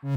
Hello,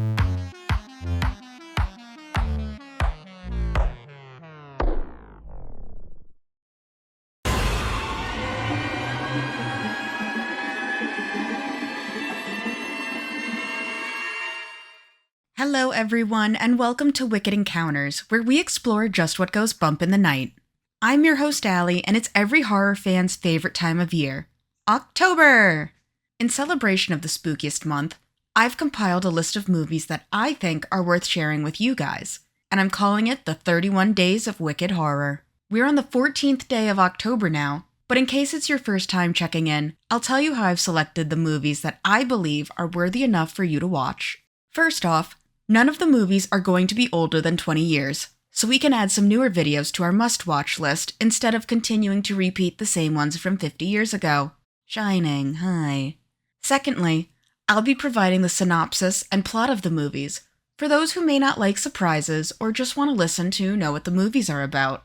everyone, and welcome to Wicked Encounters, where we explore just what goes bump in the night. I'm your host, Allie, and it's every horror fan's favorite time of year, October! In celebration of the spookiest month, I've compiled a list of movies that I think are worth sharing with you guys, and I'm calling it the 31 Days of Wicked Horror. We're on the 14th day of October now, but in case it's your first time checking in, I'll tell you how I've selected the movies that I believe are worthy enough for you to watch. First off, none of the movies are going to be older than 20 years, so we can add some newer videos to our must-watch list instead of continuing to repeat the same ones from 50 years ago. Shining, hi. Secondly, I'll be providing the synopsis and plot of the movies for those who may not like surprises or just want to listen to know what the movies are about.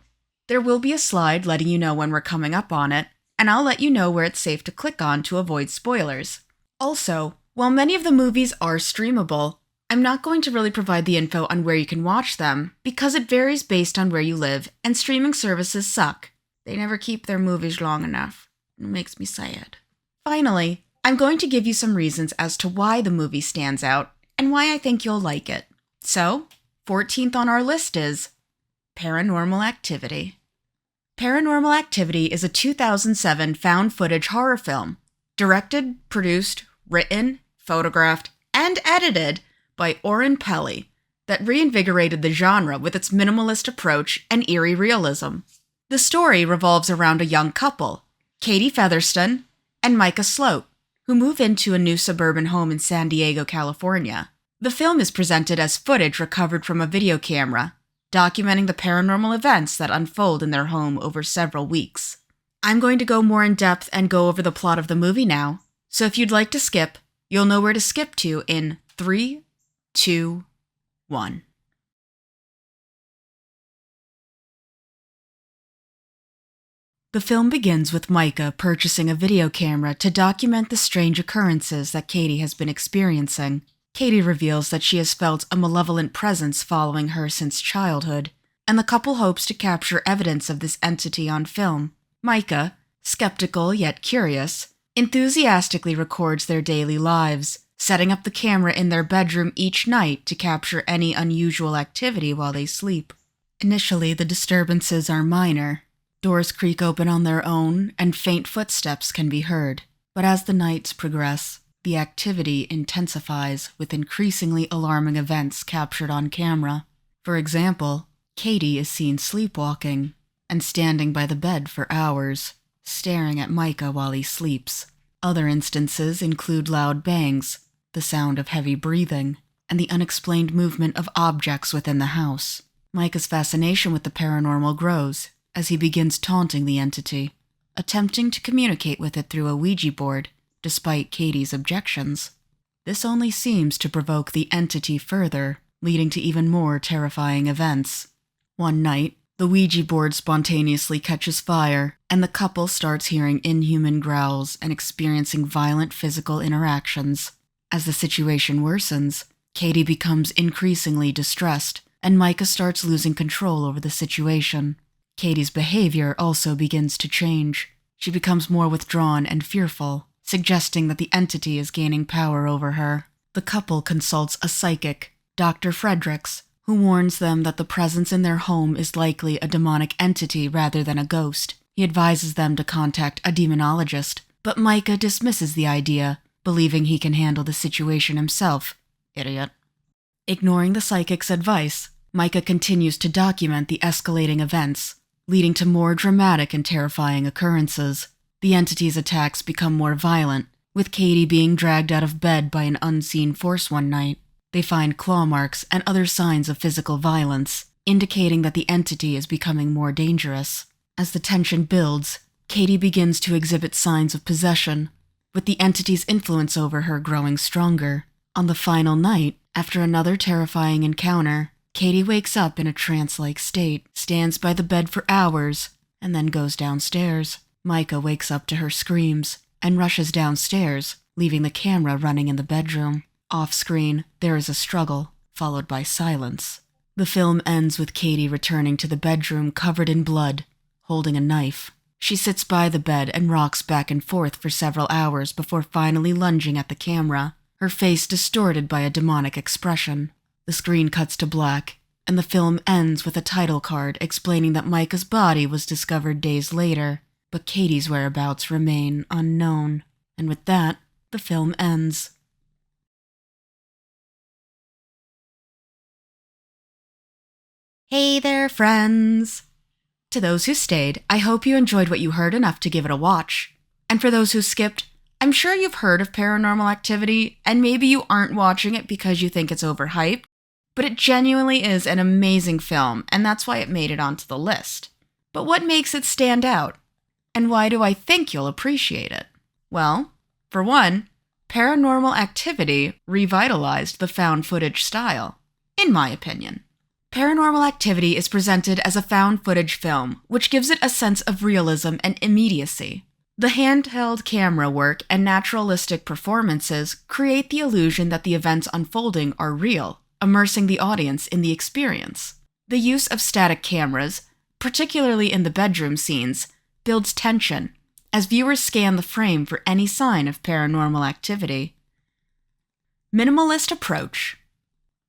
There will be a slide letting you know when we're coming up on it, and I'll let you know where it's safe to click on to avoid spoilers. Also, while many of the movies are streamable, I'm not going to really provide the info on where you can watch them because it varies based on where you live, and streaming services suck. They never keep their movies long enough. It makes me sad. Finally, I'm going to give you some reasons as to why the movie stands out and why I think you'll like it. So, 14th on our list is Paranormal Activity. Paranormal Activity is a 2007 found footage horror film, directed, produced, written, photographed, and edited by Oren Peli, that reinvigorated the genre with its minimalist approach and eerie realism. The story revolves around a young couple, Katie Featherston and Micah Sloat, who move into a new suburban home in San Diego, California. The film is presented as footage recovered from a video camera, documenting the paranormal events that unfold in their home over several weeks. I'm going to go more in depth and go over the plot of the movie now, so if you'd like to skip, you'll know where to skip to in 3, 2, 1. The film begins with Micah purchasing a video camera to document the strange occurrences that Katie has been experiencing. Katie reveals that she has felt a malevolent presence following her since childhood, and the couple hopes to capture evidence of this entity on film. Micah, skeptical yet curious, enthusiastically records their daily lives, setting up the camera in their bedroom each night to capture any unusual activity while they sleep. Initially, the disturbances are minor. Doors creak open on their own, and faint footsteps can be heard. But as the nights progress, the activity intensifies with increasingly alarming events captured on camera. For example, Katie is seen sleepwalking and standing by the bed for hours, staring at Micah while he sleeps. Other instances include loud bangs, the sound of heavy breathing, and the unexplained movement of objects within the house. Micah's fascination with the paranormal grows as he begins taunting the entity, attempting to communicate with it through a Ouija board, despite Katie's objections. This only seems to provoke the entity further, leading to even more terrifying events. One night, the Ouija board spontaneously catches fire, and the couple starts hearing inhuman growls and experiencing violent physical interactions. As the situation worsens, Katie becomes increasingly distressed, and Micah starts losing control over the situation. Katie's behavior also begins to change. She becomes more withdrawn and fearful, suggesting that the entity is gaining power over her. The couple consults a psychic, Dr. Fredericks, who warns them that the presence in their home is likely a demonic entity rather than a ghost. He advises them to contact a demonologist, but Micah dismisses the idea, believing he can handle the situation himself. Idiot. Ignoring the psychic's advice, Micah continues to document the escalating events, leading to more dramatic and terrifying occurrences. The entity's attacks become more violent, with Katie being dragged out of bed by an unseen force one night. They find claw marks and other signs of physical violence, indicating that the entity is becoming more dangerous. As the tension builds, Katie begins to exhibit signs of possession, with the entity's influence over her growing stronger. On the final night, after another terrifying encounter, Katie wakes up in a trance-like state, stands by the bed for hours, and then goes downstairs. Micah wakes up to her screams and rushes downstairs, leaving the camera running in the bedroom. Off-screen, there is a struggle, followed by silence. The film ends with Katie returning to the bedroom covered in blood, holding a knife. She sits by the bed and rocks back and forth for several hours before finally lunging at the camera, her face distorted by a demonic expression. The screen cuts to black, and the film ends with a title card explaining that Micah's body was discovered days later, but Katie's whereabouts remain unknown. And with that, the film ends. Hey there, friends! To those who stayed, I hope you enjoyed what you heard enough to give it a watch. And for those who skipped, I'm sure you've heard of Paranormal Activity, and maybe you aren't watching it because you think it's overhyped, but it genuinely is an amazing film, and that's why it made it onto the list. But what makes it stand out? And why do I think you'll appreciate it? Well, for one, Paranormal Activity revitalized the found footage style, in my opinion. Paranormal Activity is presented as a found footage film, which gives it a sense of realism and immediacy. The handheld camera work and naturalistic performances create the illusion that the events unfolding are real, immersing the audience in the experience. The use of static cameras, particularly in the bedroom scenes, builds tension as viewers scan the frame for any sign of paranormal activity. Minimalist approach.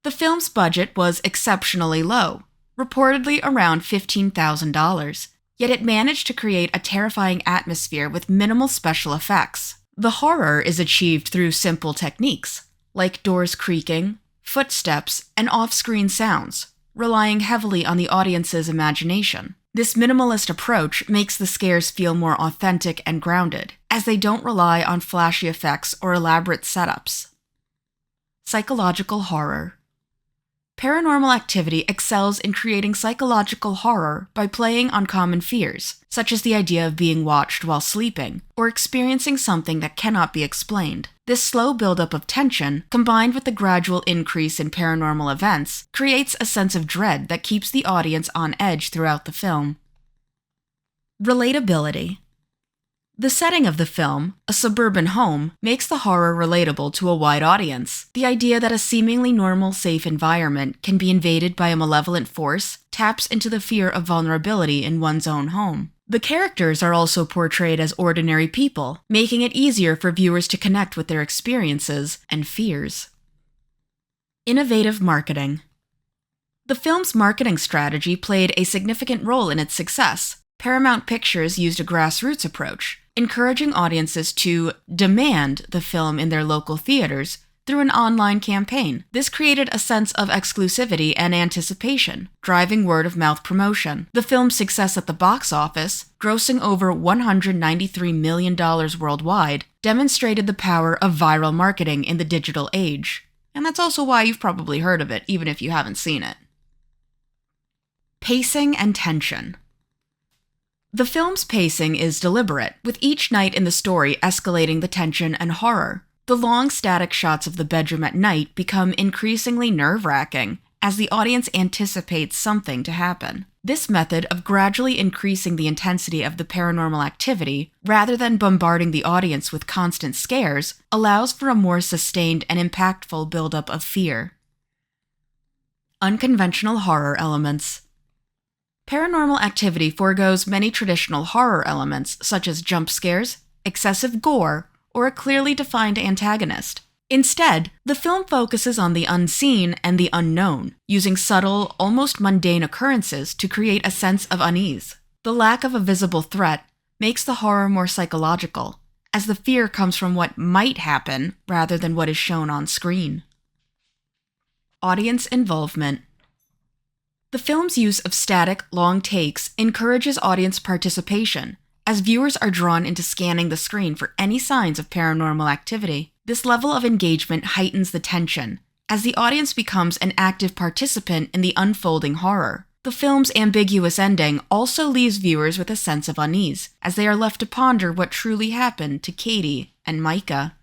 The film's budget was exceptionally low, reportedly around $15,000, yet it managed to create a terrifying atmosphere with minimal special effects. The horror is achieved through simple techniques, like doors creaking, footsteps, and off-screen sounds, relying heavily on the audience's imagination. This minimalist approach makes the scares feel more authentic and grounded, as they don't rely on flashy effects or elaborate setups. Psychological horror. Paranormal Activity excels in creating psychological horror by playing on common fears, such as the idea of being watched while sleeping, or experiencing something that cannot be explained. This slow buildup of tension, combined with the gradual increase in paranormal events, creates a sense of dread that keeps the audience on edge throughout the film. Relatability. The setting of the film, a suburban home, makes the horror relatable to a wide audience. The idea that a seemingly normal, safe environment can be invaded by a malevolent force taps into the fear of vulnerability in one's own home. The characters are also portrayed as ordinary people, making it easier for viewers to connect with their experiences and fears. Innovative marketing. The film's marketing strategy played a significant role in its success. Paramount Pictures used a grassroots approach, encouraging audiences to demand the film in their local theaters through an online campaign. This created a sense of exclusivity and anticipation, driving word-of-mouth promotion. The film's success at the box office, grossing over $193 million worldwide, demonstrated the power of viral marketing in the digital age. And that's also why you've probably heard of it, even if you haven't seen it. Pacing and tension. The film's pacing is deliberate, with each night in the story escalating the tension and horror. The long static shots of the bedroom at night become increasingly nerve-wracking as the audience anticipates something to happen. This method of gradually increasing the intensity of the paranormal activity, rather than bombarding the audience with constant scares, allows for a more sustained and impactful buildup of fear. Unconventional horror elements. Paranormal Activity forgoes many traditional horror elements, such as jump scares, excessive gore, or a clearly defined antagonist. Instead, the film focuses on the unseen and the unknown, using subtle, almost mundane occurrences to create a sense of unease. The lack of a visible threat makes the horror more psychological, as the fear comes from what might happen rather than what is shown on screen. Audience involvement. The film's use of static, long takes encourages audience participation, as viewers are drawn into scanning the screen for any signs of paranormal activity. This level of engagement heightens the tension, as the audience becomes an active participant in the unfolding horror. The film's ambiguous ending also leaves viewers with a sense of unease, as they are left to ponder what truly happened to Katie and Micah.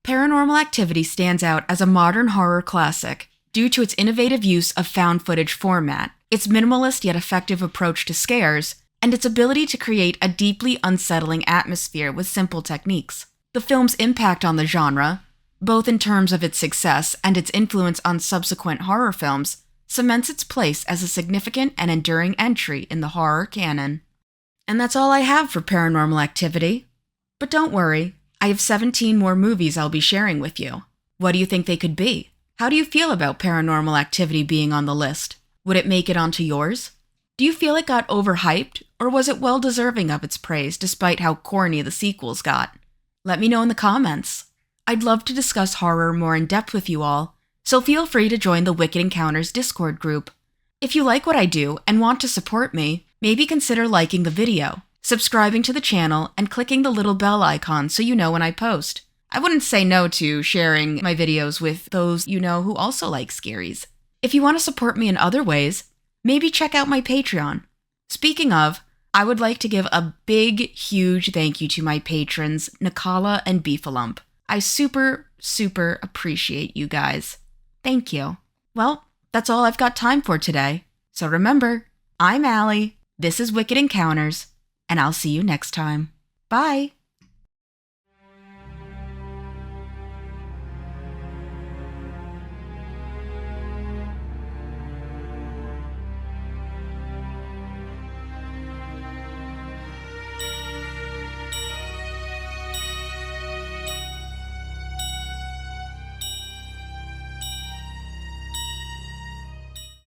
Paranormal Activity stands out as a modern horror classic, due to its innovative use of found footage format, its minimalist yet effective approach to scares, and its ability to create a deeply unsettling atmosphere with simple techniques. The film's impact on the genre, both in terms of its success and its influence on subsequent horror films, cements its place as a significant and enduring entry in the horror canon. And that's all I have for Paranormal Activity. But don't worry, I have 17 more movies I'll be sharing with you. What do you think they could be? How do you feel about Paranormal Activity being on the list? Would it make it onto yours? Do you feel it got overhyped, or was it well deserving of its praise despite how corny the sequels got? Let me know in the comments. I'd love to discuss horror more in depth with you all, so feel free to join the Wicked Encounters Discord group. If you like what I do and want to support me, maybe consider liking the video, subscribing to the channel, and clicking the little bell icon so you know when I post. I wouldn't say no to sharing my videos with those you know who also like scaries. If you want to support me in other ways, maybe check out my Patreon. Speaking of, I would like to give a big, huge thank you to my patrons, Nikala and Beefalump. I super appreciate you guys. Thank you. Well, that's all I've got time for today. So remember, I'm Allie, this is Wicked Encounters, and I'll see you next time. Bye!